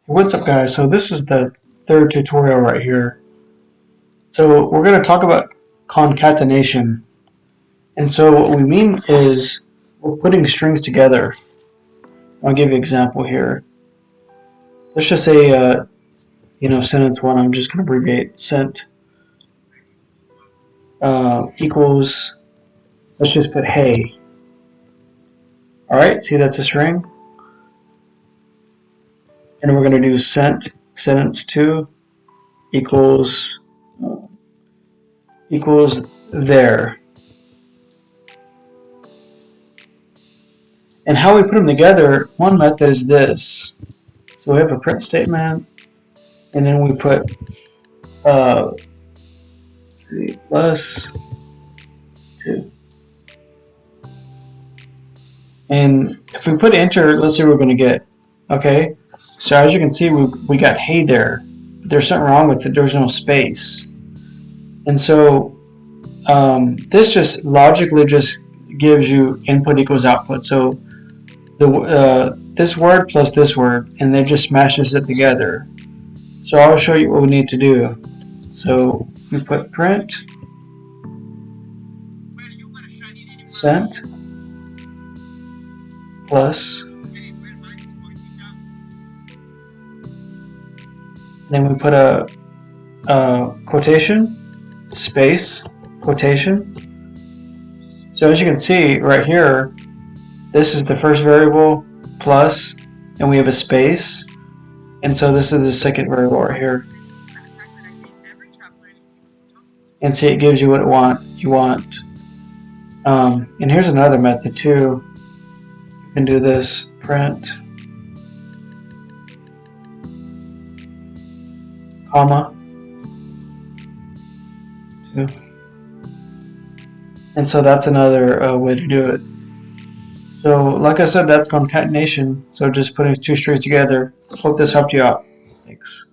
What's up, guys? So this is the third tutorial right here. So we're going to talk about concatenation. And so what we mean is we're putting strings together. I'll give you an example here. Let's just say, sentence one. I'm just going to abbreviate sent equals. Let's just put hey. All right, see that's a string. And we're going to do sent sentence two equals there. And how we put them together, one method is this. So we have a print statement, and then we put plus 2. And if we put enter, let's see what we're going to get. Okay, so as you can see, we got hey there. But there's something wrong with it. There's no space. And so this just logically just gives you input equals output. So this word plus this word, and it just smashes it together. So I'll show you what we need to do. So we put print sent plus, then we put a quotation space quotation. So as you can see right here, this is the first variable plus, and we have a space, and so this is the second variable right here. And see, it gives you what you want. And here's another method too. You can do this print comma 2. And so that's another way to do it. So like I said, that's concatenation. So just putting two strings together. Hope this helped you out. Thanks.